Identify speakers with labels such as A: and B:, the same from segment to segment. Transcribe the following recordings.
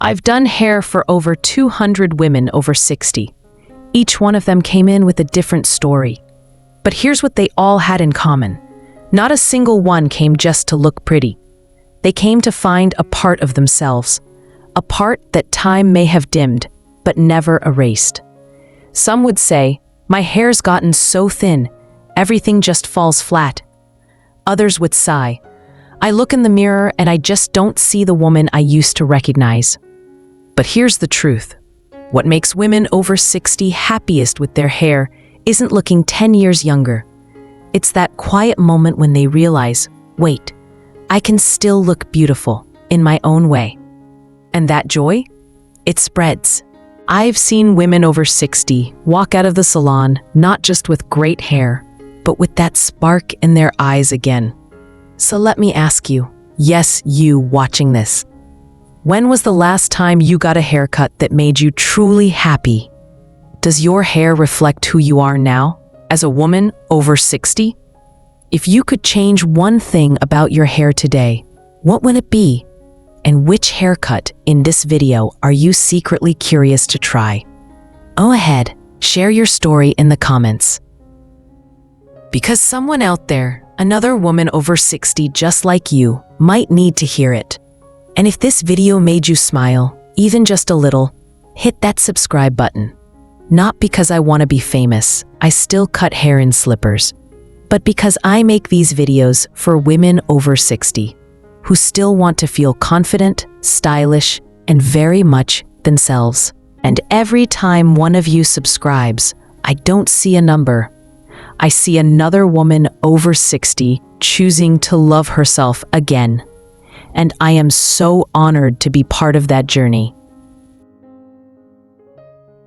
A: I've done hair for over 200 women over 60. Each one of them came in with a different story. But here's what they all had in common. Not a single one came just to look pretty. They came to find a part of themselves, a part that time may have dimmed, but never erased. Some would say, my hair's gotten so thin, everything just falls flat. Others would sigh, I look in the mirror and I just don't see the woman I used to recognize. But here's the truth. What makes women over 60 happiest with their hair isn't looking 10 years younger. It's that quiet moment when they realize, wait, I can still look beautiful in my own way. And that joy? It spreads. I've seen women over 60 walk out of the salon not just with great hair, but with that spark in their eyes again. So let me ask you, yes, you watching this, when was the last time you got a haircut that made you truly happy? Does your hair reflect who you are now, as a woman over 60? If you could change one thing about your hair today, what would it be? And which haircut in this video are you secretly curious to try? Go ahead, share your story in the comments. Because someone out there, another woman over 60 just like you, might need to hear it. And if this video made you smile, even just a little, hit that subscribe button. Not because I want to be famous, I still cut hair in slippers, but because I make these videos for women over 60 who still want to feel confident, stylish, and very much themselves. And every time one of you subscribes, I don't see a number. I see another woman over 60 choosing to love herself again. And I am so honored to be part of that journey.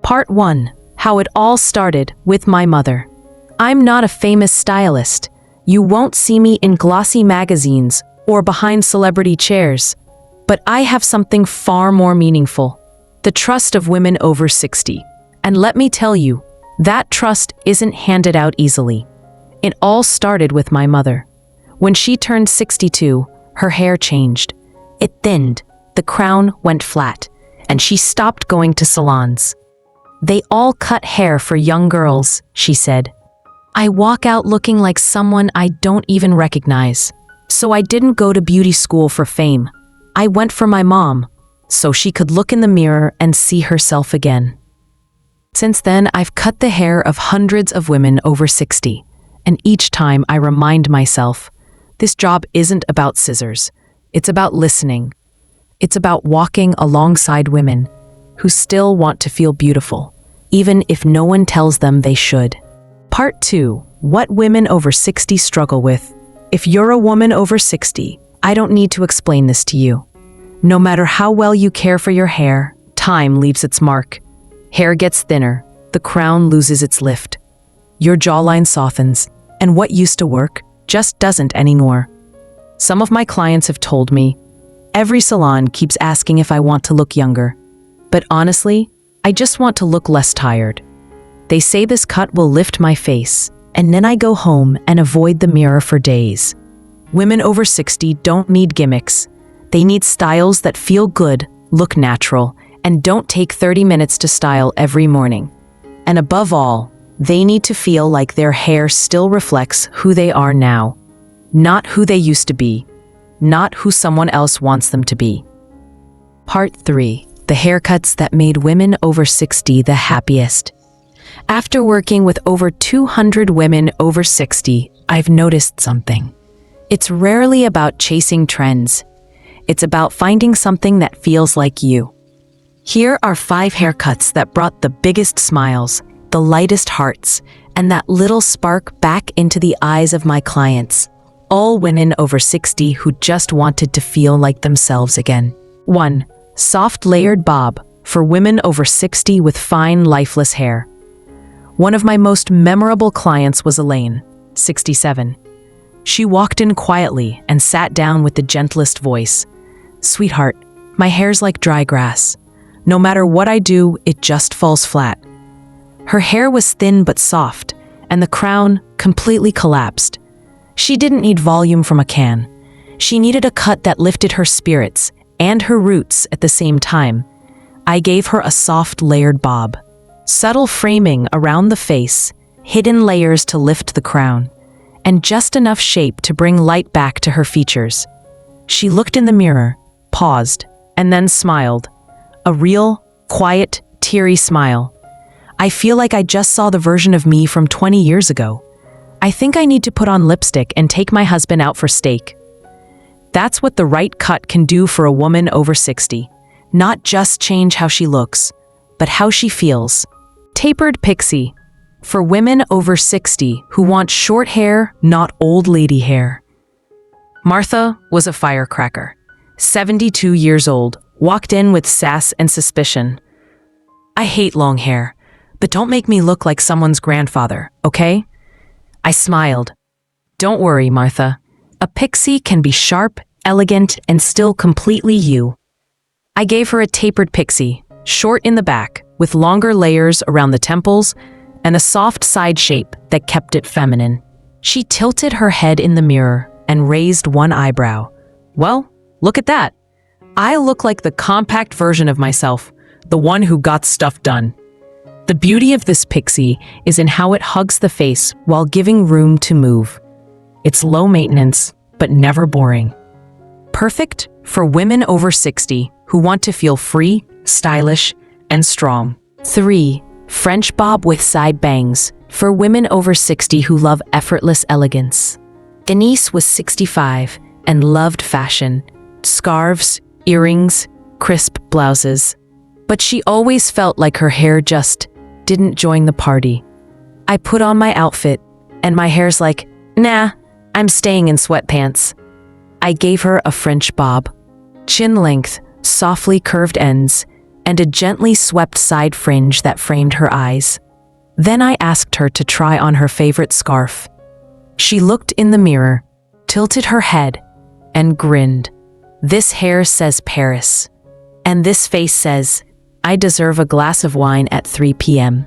A: Part 1. How it all started with my mother. I'm not a famous stylist. You won't see me in glossy magazines or behind celebrity chairs. But I have something far more meaningful. The trust of women over 60. And let me tell you, that trust isn't handed out easily. It all started with my mother. When she turned 62, her hair changed. It thinned, the crown went flat, and she stopped going to salons. They all cut hair for young girls, she said. I walk out looking like someone I don't even recognize. So I didn't go to beauty school for fame. I went for my mom, so she could look in the mirror and see herself again. Since then, I've cut the hair of hundreds of women over 60, and each time I remind myself, this job isn't about scissors. It's about listening. It's about walking alongside women who still want to feel beautiful, even if no one tells them they should. Part 2. What women over 60 struggle with. If you're a woman over 60, I don't need to explain this to you. No matter how well you care for your hair, time leaves its mark. Hair gets thinner, the crown loses its lift. Your jawline softens, and what used to work just doesn't anymore. Some of my clients have told me, every salon keeps asking if I want to look younger. But honestly, I just want to look less tired. They say this cut will lift my face, and then I go home and avoid the mirror for days. Women over 60 don't need gimmicks. They need styles that feel good, look natural, and don't take 30 minutes to style every morning. And above all, they need to feel like their hair still reflects who they are now, not who they used to be, not who someone else wants them to be. Part 3. The haircuts that made women over 60 the happiest. After working with over 200 women over 60, I've noticed something. It's rarely about chasing trends. It's about finding something that feels like you. Here are 5 haircuts that brought the biggest smiles, the lightest hearts, and that little spark back into the eyes of my clients. All women over 60 who just wanted to feel like themselves again. 1. Soft layered bob for women over 60 with fine, lifeless hair. One of my most memorable clients was Elaine, 67. She walked in quietly and sat down with the gentlest voice. Sweetheart, my hair's like dry grass. No matter what I do, it just falls flat. Her hair was thin but soft, and the crown completely collapsed. She didn't need volume from a can. She needed a cut that lifted her spirits and her roots at the same time. I gave her a soft layered bob. Subtle framing around the face, hidden layers to lift the crown, and just enough shape to bring light back to her features. She looked in the mirror, paused, and then smiled. A real, quiet, teary smile. I feel like I just saw the version of me from 20 years ago. I think I need to put on lipstick and take my husband out for steak. That's what the right cut can do for a woman over 60. Not just change how she looks, but how she feels. Tapered Pixie. For women over 60 who want short hair, not old lady hair. Martha was a firecracker. 72 years old, walked in with sass and suspicion. I hate long hair, but don't make me look like someone's grandfather, okay? I smiled. Don't worry, Martha. A pixie can be sharp, elegant, and still completely you. I gave her a tapered pixie, short in the back, with longer layers around the temples and a soft side shape that kept it feminine. She tilted her head in the mirror and raised one eyebrow. Well, look at that. I look like the compact version of myself, the one who got stuff done. The beauty of this pixie is in how it hugs the face while giving room to move. It's low maintenance, but never boring. Perfect for women over 60 who want to feel free, stylish, and strong. 3. French bob with side bangs for women over 60 who love effortless elegance. Denise was 65 and loved fashion, scarves, earrings, crisp blouses. But she always felt like her hair just didn't join the party. I put on my outfit, and my hair's like, nah, I'm staying in sweatpants. I gave her a French bob, chin length, softly curved ends, and a gently swept side fringe that framed her eyes. Then I asked her to try on her favorite scarf. She looked in the mirror, tilted her head, and grinned. This hair says Paris, and this face says, I deserve a glass of wine at 3 p.m.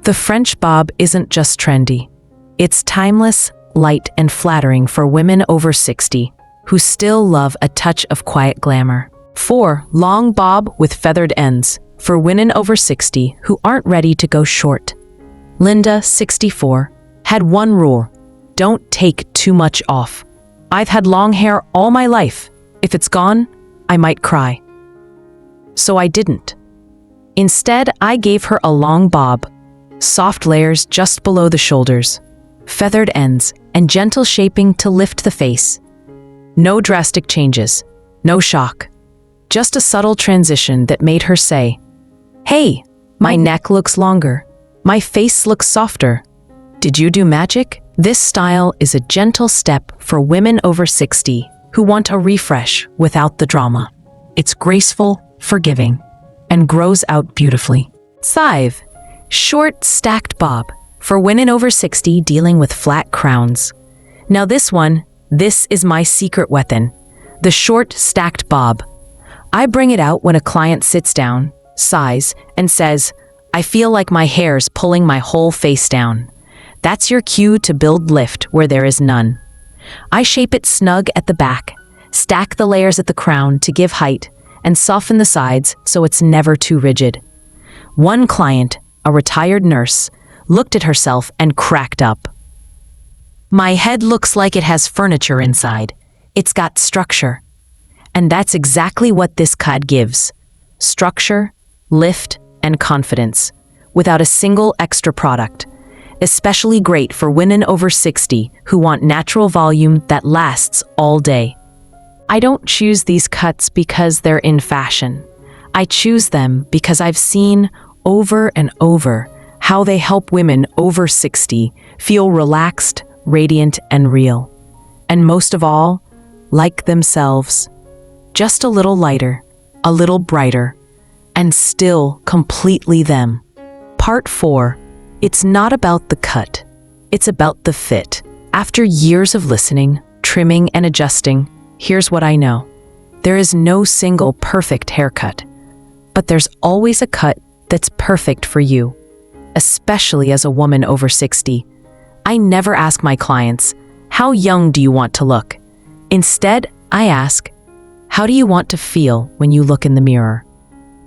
A: The French bob isn't just trendy. It's timeless, light, and flattering for women over 60 who still love a touch of quiet glamour. 4. Long bob with feathered ends for women over 60 who aren't ready to go short. Linda, 64, had one rule: don't take too much off. I've had long hair all my life. If it's gone, I might cry. So I didn't. Instead, I gave her a long bob, soft layers just below the shoulders, feathered ends, and gentle shaping to lift the face. No drastic changes, no shock, just a subtle transition that made her say, hey, my neck looks longer, my face looks softer. Did you do magic? This style is a gentle step for women over 60 who want a refresh without the drama. It's graceful, forgiving, and grows out beautifully. 5. Short stacked bob for women over 60 dealing with flat crowns. Now this is my secret weapon, the short stacked bob. I bring it out when a client sits down, sighs, and says, I feel like my hair's pulling my whole face down. That's your cue to build lift where there is none. I shape it snug at the back, stack the layers at the crown to give height, and soften the sides so it's never too rigid. One client, a retired nurse, looked at herself and cracked up. My head looks like it has furniture inside. It's got structure. And that's exactly what this cut gives. Structure, lift, and confidence, without a single extra product. Especially great for women over 60 who want natural volume that lasts all day. I don't choose these cuts because they're in fashion. I choose them because I've seen over and over how they help women over 60 feel relaxed, radiant, and real. And most of all, like themselves. Just a little lighter, a little brighter, and still completely them. Part 4. It's not about the cut. It's about the fit. After years of listening, trimming, and adjusting, here's what I know. There is no single perfect haircut, but there's always a cut that's perfect for you, especially as a woman over 60. I never ask my clients, how young do you want to look? Instead, I ask, How do you want to feel when you look in the mirror?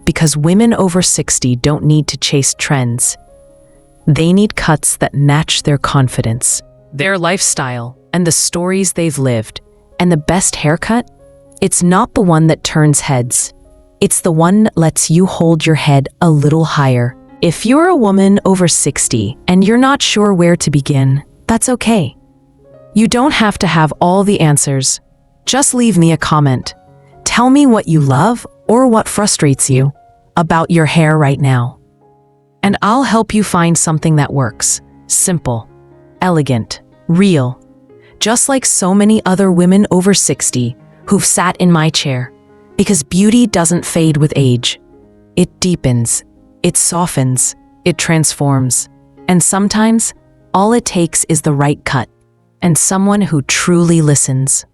A: Because women over 60 don't need to chase trends. They need cuts that match their confidence, their lifestyle, and the stories they've lived. And the best haircut? It's not the one that turns heads. It's the one that lets you hold your head a little higher. If you're a woman over 60 and you're not sure where to begin, that's okay. You don't have to have all the answers. Just leave me a comment. Tell me what you love or what frustrates you about your hair right now. And I'll help you find something that works. Simple, elegant, real. Just like so many other women over 60 who've sat in my chair. Because beauty doesn't fade with age. It deepens, it softens, it transforms. And sometimes, all it takes is the right cut and someone who truly listens.